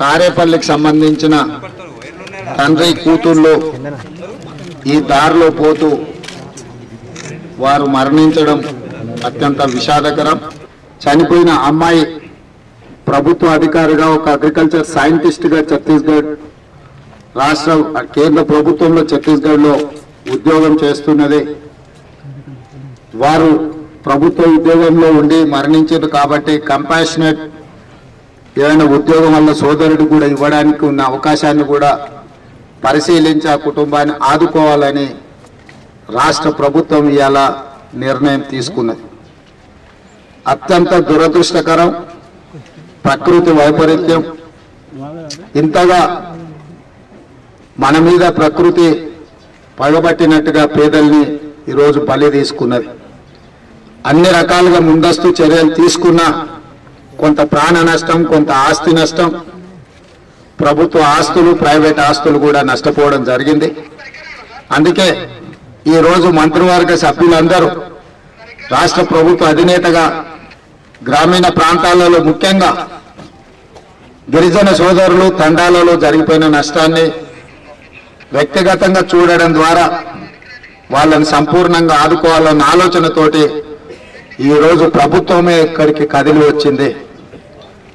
కారేపల్లికి సంబంధించిన తండ్రి కూతుళ్ళు ఈ దారిలో పోతూ వారు మరణించడం అత్యంత విషాదకరం. చనిపోయిన అమ్మాయి ప్రభుత్వ అధికారిగా ఒక అగ్రికల్చర్ సైంటిస్ట్గా ఛత్తీస్గఢ్ రాష్ట్ర కేంద్ర ప్రభుత్వంలో ఛత్తీస్గఢ్లో ఉద్యోగం చేస్తున్నది. వారు ప్రభుత్వ ఉద్యోగంలో ఉండి మరణించారు కాబట్టి కంపాషనేట్ ఏదైనా ఉద్యోగం వల్ల సోదరుడు కూడా ఇవ్వడానికి ఉన్న అవకాశాన్ని కూడా పరిశీలించి ఆ కుటుంబాన్ని ఆదుకోవాలని రాష్ట్ర ప్రభుత్వం ఇవాళ నిర్ణయం తీసుకున్నది. అత్యంత దురదృష్టకరం, ప్రకృతి వైపరీత్యం. ఇంతగా మన మీద ప్రకృతి పగబట్టినట్టుగా పేదల్ని ఈరోజు బలి తీసుకున్నది. అన్ని రకాలుగా ముందస్తు చర్యలు తీసుకున్నా కొంత ప్రాణ నష్టం, కొంత ఆస్తి నష్టం, ప్రభుత్వ ఆస్తులు, ప్రైవేట్ ఆస్తులు కూడా నష్టపోవడం జరిగింది. అందుకే ఈరోజు మంత్రివర్గ సభ్యులందరూ రాష్ట్ర ప్రభుత్వ అధినేతగా గ్రామీణ ప్రాంతాలలో ముఖ్యంగా గిరిజన సోదరులు తండాలలో జరిగిపోయిన నష్టాన్ని వ్యక్తిగతంగా చూడడం ద్వారా వాళ్ళని సంపూర్ణంగా ఆదుకోవాలన్న ఆలోచనతోటి ఈరోజు ప్రభుత్వమే ఇక్కడికి కదిలి వచ్చింది.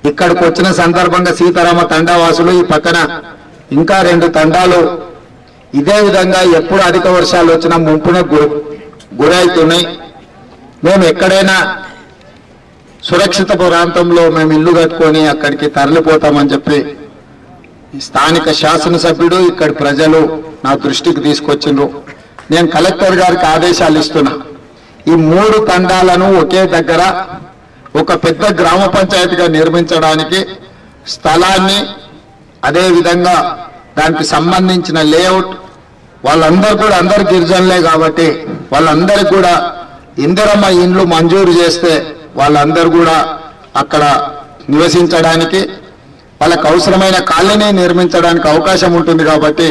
ఇక్కడికి వచ్చిన సందర్భంగా సీతారామ తండావాసులు ఈ పక్కన ఇంకా 2 తండాలు ఇదే విధంగా ఎప్పుడు అధిక వర్షాలు వచ్చినా ముంపున గురవుతున్నాయి. మేము ఎక్కడైనా సురక్షిత ప్రాంతంలో మేము ఇల్లు కట్టుకొని అక్కడికి తరలిపోతామని చెప్పి స్థానిక శాసనసభ్యుడు ఇక్కడి ప్రజలు నా దృష్టికి తీసుకొచ్చిండ్రు. నేను కలెక్టర్ గారికి ఆదేశాలు ఇస్తున్నా. ఈ 3 తండాలను ఒకే దగ్గర ఒక పెద్ద గ్రామ పంచాయతీగా నిర్మించడానికి స్థలాన్ని, అదేవిధంగా దానికి సంబంధించిన లేఅవుట్, వాళ్ళందరూ కూడా అందరు గిరిజనులే కాబట్టి వాళ్ళందరికీ కూడా ఇందిరమ్మ ఇండ్లు మంజూరు చేస్తే వాళ్ళందరూ కూడా అక్కడ నివసించడానికి, వాళ్ళకు అవసరమైన కాలనీ నిర్మించడానికి అవకాశం ఉంటుంది. కాబట్టి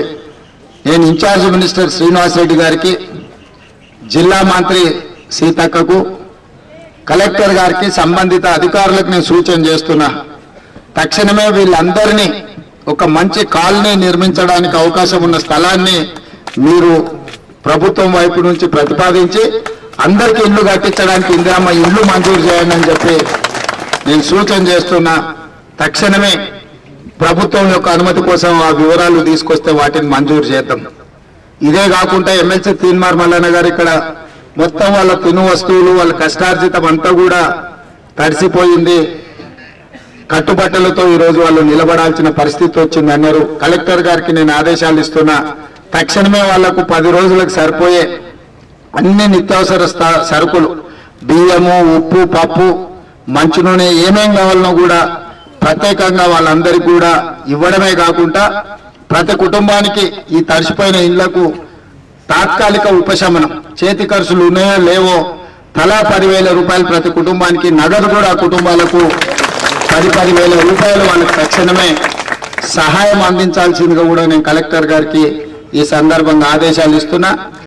నేను ఇన్ఛార్జ్ మినిస్టర్ శ్రీనివాస్ రెడ్డి గారికి, జిల్లా మంత్రి సీతక్కకు, కలెక్టర్ గారికి, సంబంధిత అధికారులకు నేను సూచన చేస్తున్నా. తక్షణమే వీళ్ళందరినీ ఒక మంచి కాలనీ నిర్మించడానికి అవకాశం ఉన్న స్థలాన్ని మీరు ప్రభుత్వం వైపు నుంచి ప్రతిపాదించి అందరికీ ఇల్లు కట్టించడానికి ఇందిరమ్మ ఇల్లు మంజూరు చేయండి అని చెప్పి నేను సూచన చేస్తున్నా. తక్షణమే ప్రభుత్వం యొక్క అనుమతి కోసం ఆ వివరాలు తీసుకొస్తే వాటిని మంజూరు చేద్దాం. ఇదే కాకుండా ఎమ్మెల్సీ తీన్మార్ మల్లన్న గారు ఇక్కడ మొత్తం వాళ్ళ తిను వస్తువులు, వాళ్ళ కష్టార్జితం అంతా కూడా తడిసిపోయింది. కట్టుబట్టలతో ఈరోజు వాళ్ళు నిలబడాల్సిన పరిస్థితి వచ్చింది అన్నారు. కలెక్టర్ గారికి నేను ఆదేశాలు ఇస్తున్నా. తక్షణమే వాళ్లకు 10 రోజులకు సరిపోయే అన్ని నిత్యావసర సరుకులు, బియ్యము, ఉప్పు, పప్పు, మంచు నూనె ఏమేం కావాలనో కూడా ప్రత్యేకంగా వాళ్ళందరికీ కూడా ఇవ్వడమే కాకుండా ప్రతి కుటుంబానికి ఈ తడిసిపోయిన ఇళ్లకు తాత్కాలిక ఉపశమనం, చేతి ఖర్చులు ఉన్నాయో లేవో తలా 10,000 రూపాయలు ప్రతి కుటుంబానికి, నగదు కూడా కుటుంబాలకు 10,000 రూపాయలు వాళ్ళకి తక్షణమే సహాయం అందించాల్సిందిగా కూడా నేను కలెక్టర్ గారికి ఈ సందర్భంగా ఆదేశాలు ఇస్తున్నా.